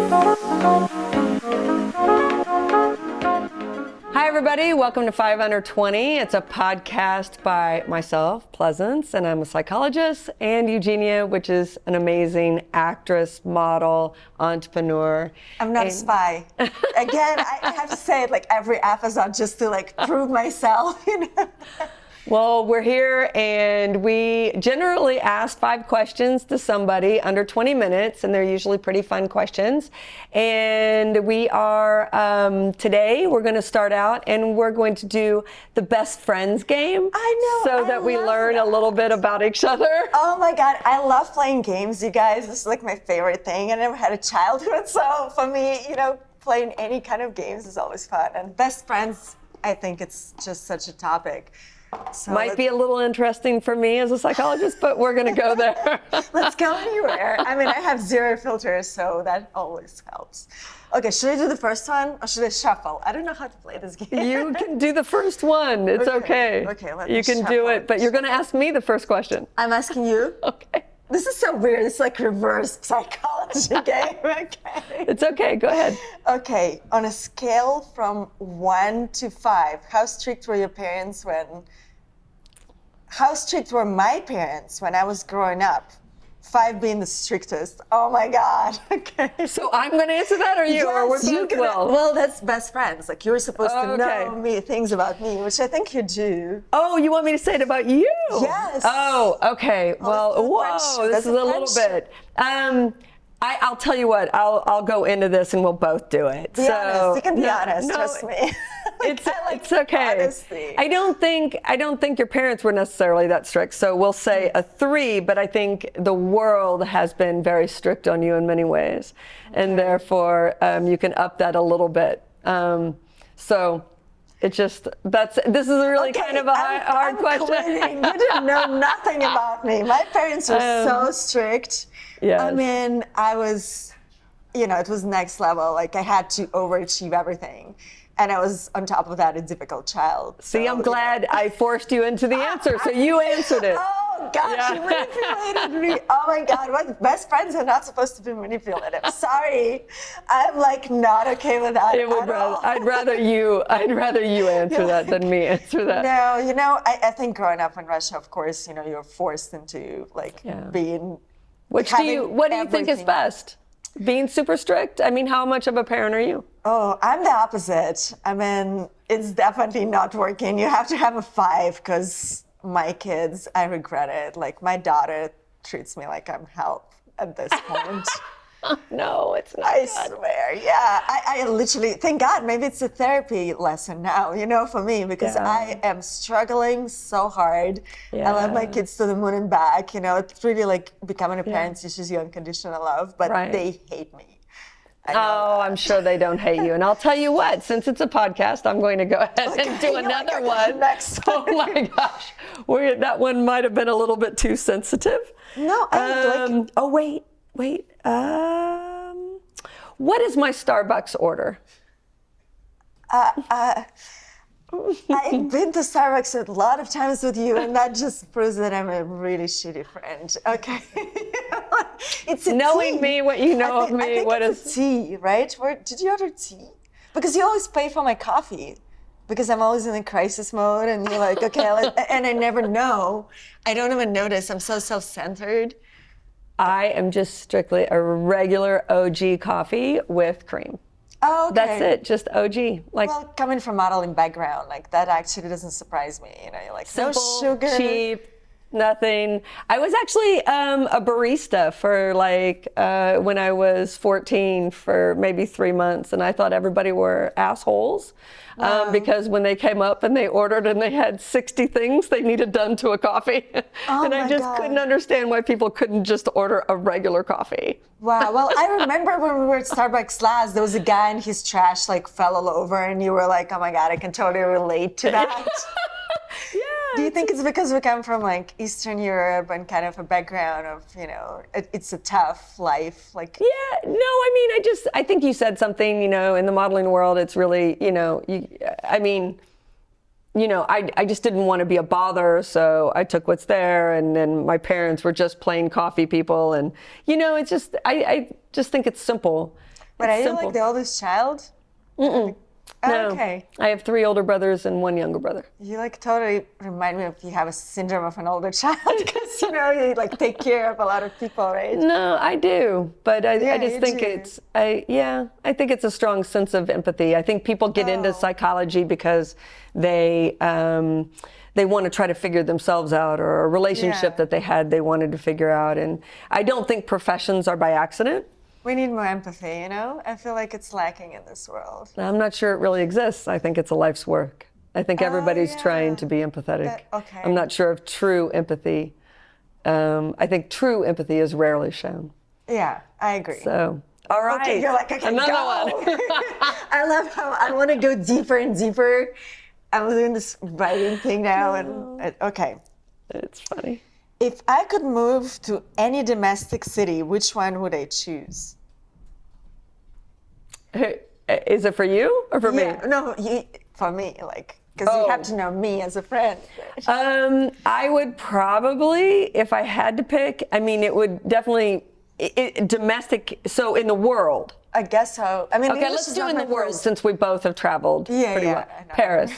Hi, everybody. Welcome to 5Under20. It's a podcast by myself, Pleasance, and I'm a psychologist, and Eugenia, which is an amazing actress, model, entrepreneur. I'm not a spy. Again, I have to say it like every episode just to like prove myself, you know. Well, we're here and we generally ask 5 questions to somebody under 20 minutes, and they're usually pretty fun questions. And we are, today we're going to start out and we're going to do the best friends game. I know. So that we learn a little bit about each other. Oh my God, I love playing games, you guys. This is like my favorite thing. I never had a childhood, so for me, you know, playing any kind of games is always fun. And best friends, I think it's just such a topic. So might be a little interesting for me as a psychologist, but we're going to go there. Let's go anywhere. I mean, I have 0 filters, so that always helps. Okay, should I do the first one or should I shuffle? I don't know how to play this game. You can do the first one. It's okay. Okay, you can do it, but you're going to ask me the first question. I'm asking you? Okay. This is so weird. It's like reverse psychology game. Okay. It's okay. Go ahead. Okay. On a scale from 1 to 5, how strict were your parents how strict were my parents when I was growing up? 5 being the strictest. Oh my God. Okay. So I'm going to answer that, or you? Yes, or we're both will? Well, that's best friends. Like you're supposed to know things about me, which I think you do. Oh, you want me to say it about you? Yes. Oh, okay. Well, whoa, this is a little bit. I'll tell you what. I'll go into this and we'll both do it. Be honest. You can be honest. Trust me. It's okay. Honesty. I don't think your parents were necessarily that strict. So we'll say a 3, but I think the world has been very strict on you in many ways, and therefore you can up that a little bit. So it's just this is a really kind of a hard question. Quitting. You didn't know nothing about me. My parents were so strict. Yes. I mean, I was, you know, it was next level. Like I had to overachieve everything. And I was, on top of that, a difficult child. See, I'm glad I forced you into the answer, so you answered it. Oh, gosh, you manipulated me. Oh, my God, what? Best friends are not supposed to be manipulative. Sorry. I'm, like, not okay with that at all. I'd rather you answer that than me answer that. No, you know, I think growing up in Russia, of course, you know, you're forced into, like, being... What do you think is best? Being super strict? I mean, how much of a parent are you? Oh, I'm the opposite. I mean, it's definitely not working. You have to have a 5 because my kids, I regret it. Like my daughter treats me like I'm help at this point. No, it's not. I swear, yeah. I literally, thank God, maybe it's a therapy lesson now, you know, for me, because I am struggling so hard. I love my kids to the moon and back, you know, it's really like becoming a parent teaches you unconditional love, but they hate me. Oh, I'm sure they don't hate you. And I'll tell you what, since it's a podcast, I'm going to go ahead and do another one. Next. Oh my gosh. That one might have been a little bit too sensitive. No, oh, wait. What is my Starbucks order? I've been to Starbucks a lot of times with you, and that just proves that I'm a really shitty friend. Okay. It's a knowing tea. me, what you know of me, I think what it's is tea, right? Did you order tea? Because you always pay for my coffee. Because I'm always in a crisis mode, and you're like, okay, and I never know. I don't even notice. I'm so self-centered. I am just strictly a regular OG coffee with cream. Oh, okay. That's it, just OG. Like, well, coming from modeling background, like that actually doesn't surprise me. You know, you're like simple, no sugar, cheap, nothing. I was actually a barista for like when I was 14 for maybe 3 months, and I thought everybody were assholes. Because when they came up and they ordered and they had 60 things they needed done to a coffee. And I just couldn't understand why people couldn't just order a regular coffee. Wow. Well, I remember when we were at Starbucks last, there was a guy and his trash like fell all over and you were like, oh my God, I can totally relate to that. Yeah. Do you think it's because we come from like Eastern Europe and kind of a background of, you know, it's a tough life? Like. Yeah, no, I mean, I think you said something, you know, in the modeling world, it's really, you know, I just didn't want to be a bother, so I took what's there, and then my parents were just plain coffee people, and, you know, it's just, I just think it's simple. But are you simple. like the oldest child? No. Okay. I have 3 older brothers and 1 younger brother. You like totally remind me of you have a syndrome of an older child because you know you like take care of a lot of people, right? No, I do, but I just you think do. I think it's a strong sense of empathy. I think people get into psychology because they want to try to figure themselves out, or a relationship that they had they wanted to figure out, and I don't think professions are by accident. We need more empathy, you know? I feel like it's lacking in this world. I'm not sure it really exists. I think it's a life's work. I think everybody's trying to be empathetic. Okay. I'm not sure of true empathy. I think true empathy is rarely shown. Yeah, I agree. So, all right. Okay, you're like, okay, another go. one. I love how I want to go deeper and deeper. I'm doing this writing thing now, and okay. It's funny. If I could move to any domestic city, which one would I choose? Is it for you or for me? No, for me, like, because you have to know me as a friend. Right? I would probably, if I had to pick, I mean, it would definitely, domestic, so in the world. I guess so. I mean, Okay, let's do in the world since we both have traveled pretty well. I know. Paris.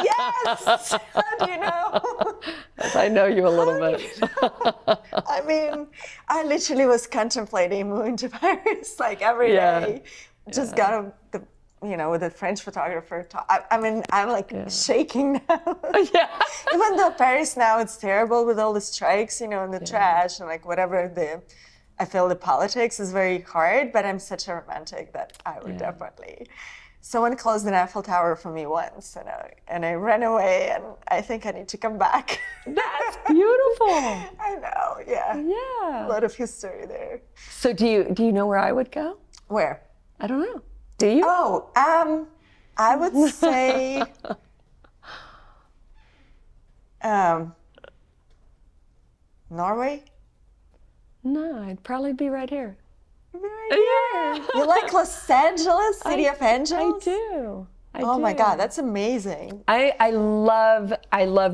Yes! How do you know? I know you a little bit. I mean, I literally was contemplating moving to Paris like every day. Just got with a French photographer. I mean, I'm like shaking now. Even though Paris now it's terrible with all the strikes, and the trash and like whatever I feel the politics is very hard, but I'm such a romantic that I would definitely. Someone closed an Eiffel Tower for me once, and I ran away, and I think I need to come back. That's beautiful. I know, yeah. Yeah. A lot of history there. So do you know where I would go? Where? I don't know. Do you? Oh, I would say Norway. No, I'd probably be right here. Yeah. You like Los Angeles, City of Angels? I do. Oh my God, that's amazing. I love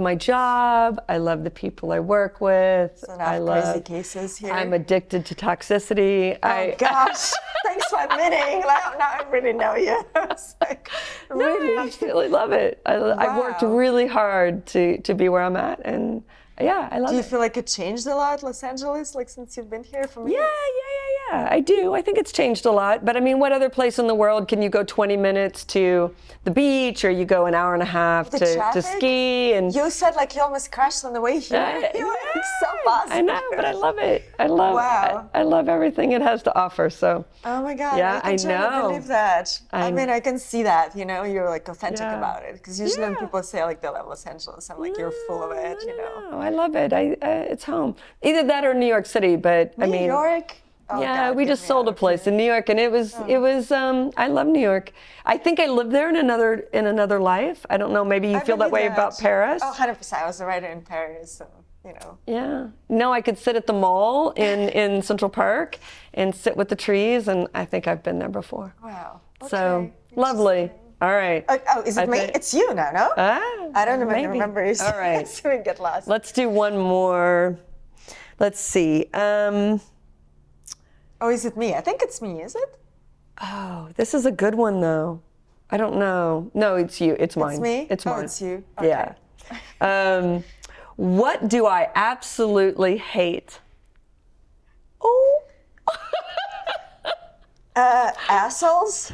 my job. I love the people I work with. So now crazy cases here. I'm addicted to toxicity. Oh gosh, thanks for admitting. Now I really know you. It's like, really? I absolutely love it. I've worked really hard to be where I'm at, and I love it. Do you feel like it changed a lot, Los Angeles, like since you've been here? For me? Yeah, I do. I think it's changed a lot. But I mean, what other place in the world can you go 20 minutes to the beach, or you go an hour and a half to ski? And you said like you almost crashed on the way here. You were like so fast. I know, but I love it. I love everything it has to offer. So. Oh my God. Yeah, I can totally believe that. I mean, I can see that. You're like authentic about it. Because usually when people say like they love Los Angeles, I'm like, you're full of it. No, I love it. It's home. Either that or New York City. But New York. Oh, yeah, God, we just sold a place in New York, and it was. I love New York. I think I lived there in another life. I don't know. Maybe you feel that way about Paris. Oh, 100%. I was a writer in Paris, and Yeah. No, I could sit at the mall in Central Park and sit with the trees, and I think I've been there before. Wow. Okay. So lovely. All right. Oh, is it me? It's you now, no? I don't even remember. All right. So we get lost. Let's do one more. Let's see. Oh, is it me? I think it's me, is it? Oh, this is a good one, though. I don't know. No, it's you. It's mine. It's me? It's mine. Oh, it's you. Okay. Yeah. What do I absolutely hate? Oh. Assholes?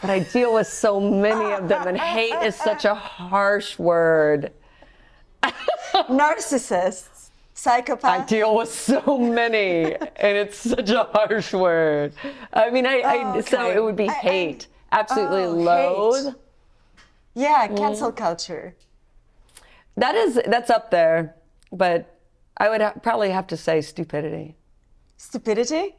But I deal with so many of them, and hate is such a harsh word. Narcissists. Psychopath. I deal with so many, and it's such a harsh word. I mean, so it would be hate. Absolutely loathe. Hate. Yeah, cancel culture. That's up there, but I would probably have to say stupidity. Stupidity?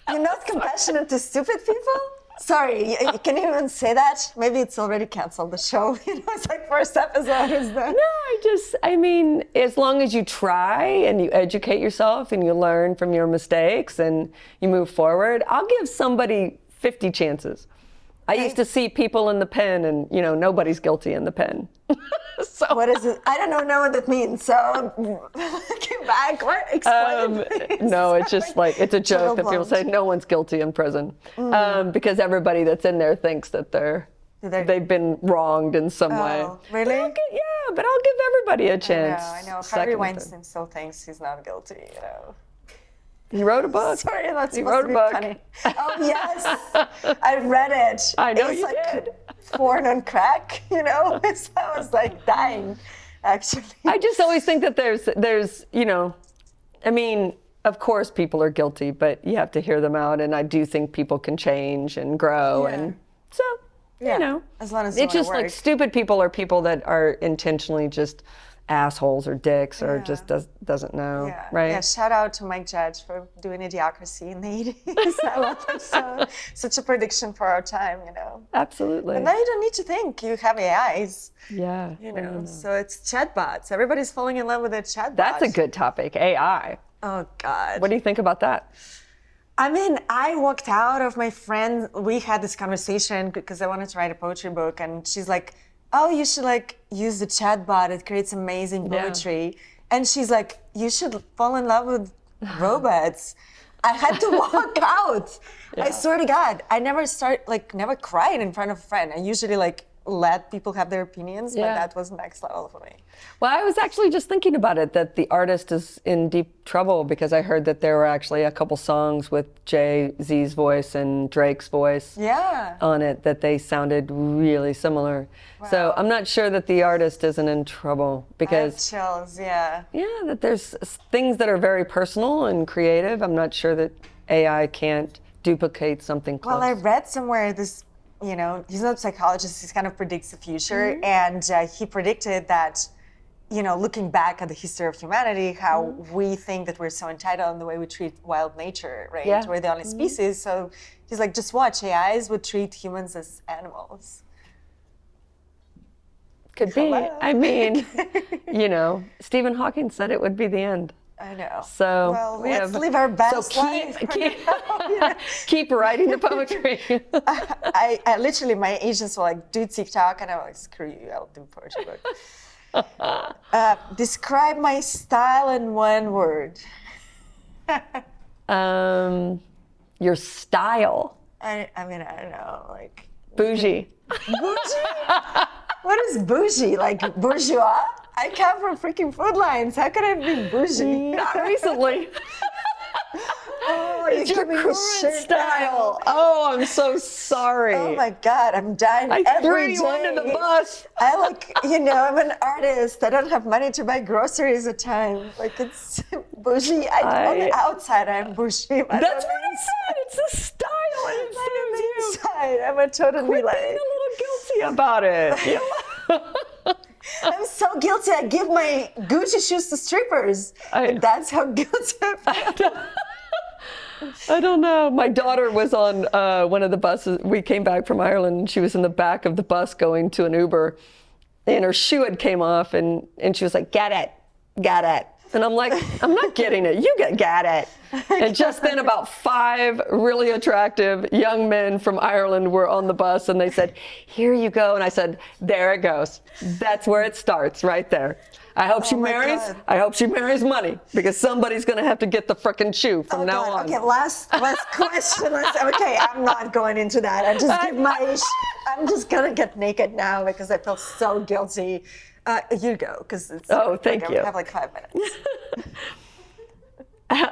You're not compassionate to stupid people? Sorry, can you even say that? Maybe it's already canceled, the show. It's like first episode is done. No, I mean, as long as you try and you educate yourself and you learn from your mistakes and you move forward, I'll give somebody 50 chances. I used to see people in the pen, and nobody's guilty in the pen. So what is it? I don't know what that means. So get back. What? Explain it, please. No, it's just like it's a joke that people say no one's guilty in prison because everybody that's in there thinks that they've been wronged in some way. Really? But I'll give everybody a chance. I know. Harvey Weinstein still thinks he's not guilty. He wrote a book. Sorry, that's he wrote a book. Funny. Oh yes, I read it. I know it's you like did. Porn on crack, So I was like dying, actually. I just always think that there's I mean, of course people are guilty, but you have to hear them out, and I do think people can change and grow, and so as long as it's just like stupid people are people that are intentionally just assholes or dicks or just doesn't know, right? Yeah, shout out to Mike Judge for doing Idiocracy in the 80s. I love it. So, such a prediction for our time, Absolutely. And now you don't need to think. You have AIs. Yeah. So it's chatbots. Everybody's falling in love with a chatbot. That's a good topic, AI. Oh, God. What do you think about that? I mean, I walked out of my friend. We had this conversation because I wanted to write a poetry book, and she's like, oh, you should use the chatbot. It creates amazing poetry. And she's like, you should fall in love with robots. I had to walk out. I swear to God, I never cried in front of a friend. I usually let people have their opinions, but that was next level for me. Well, I was actually just thinking about it, that the artist is in deep trouble because I heard that there were actually a couple songs with Jay-Z's voice and Drake's voice on it that they sounded really similar. Wow. So I'm not sure that the artist isn't in trouble because I have chills, that there's things that are very personal and creative. I'm not sure that AI can't duplicate something close. Well, I read somewhere this, he's not a psychologist, he kind of predicts the future, and he predicted that, looking back at the history of humanity, how we think that we're so entitled in the way we treat wild nature, right? Yeah. We're the only species. So he's like, just watch, AIs would treat humans as animals. Could be. I mean, Stephen Hawking said it would be the end. I know. So let's live our best life. Keep writing the poetry. I literally, my agents were like, do TikTok, and I was like, screw you, I'll do poetry book. Describe my style in one word. Your style. I mean, I don't know, bougie. Bougie? What is bougie? Bourgeois? I come from freaking Food Lines. How could I be bougie? Not recently. Oh, it's your current style. Oh, I'm so sorry. Oh my God, I'm dying I every threw you day. under the bus. I'm an artist. I don't have money to buy groceries at time. It's bougie. On the outside, I'm bougie. That's what I said. It's the style. On the inside, I'm totally Quit being a little guilty about it. I'm so guilty. I give my Gucci shoes to strippers. That's how guilty I feel. I don't know. My daughter was on one of the buses. We came back from Ireland, and she was in the back of the bus going to an Uber, and her shoe had came off, and she was like, get it. And I'm like, I'm not getting it. You get it. And just then about 5 really attractive young men from Ireland were on the bus, and they said, here you go. And I said, there it goes. That's where it starts, right there. I hope she marries. God. I hope she marries money, because somebody's going to have to get the frickin' shoe from now on. Okay, last question. Okay, I'm not going into that. I'm just going to get naked now because I feel so guilty. You go, because it's. Oh, thank you. We have 5 minutes. I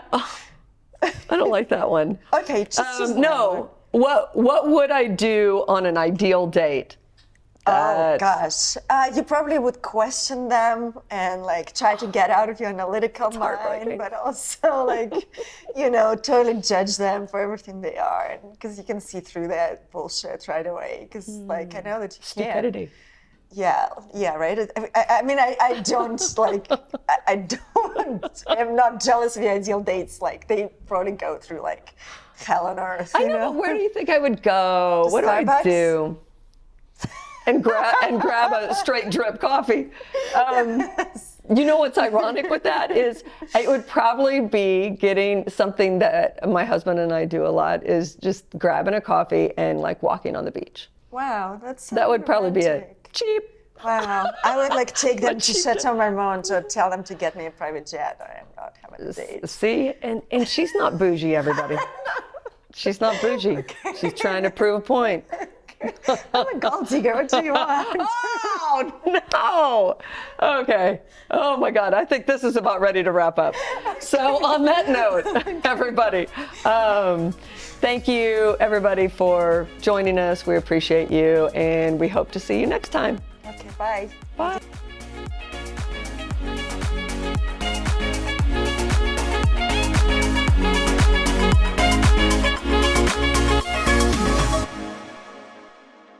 don't like that one. Okay, just no. What would I do on an ideal date? Oh gosh, you probably would question them and try to get out of your analytical mind, but also totally judge them for everything they are, because you can see through that bullshit right away. Because I know that you stupidity. Yeah, right. I mean, I don't I'm not jealous of the ideal dates. They probably go through hell on earth. I know, but where do you think I would go? What do I do? And grab a straight drip coffee. You know what's ironic with that is it would probably be getting something that my husband and I do a lot is just grabbing a coffee and like walking on the beach. Wow, that would probably be it. Cheap. Wow, I would like take them to Chateau Marmont or tell them to get me a private jet. I am not having a date. See, and she's not bougie, everybody. She's not bougie. Okay. She's trying to prove a point. Okay. I'm a gold digger. What do you want? Oh, no. Okay. Oh, my God. I think this is about ready to wrap up. So on that note, everybody, thank you, everybody, for joining us. We appreciate you, and we hope to see you next time. Okay, bye. Bye.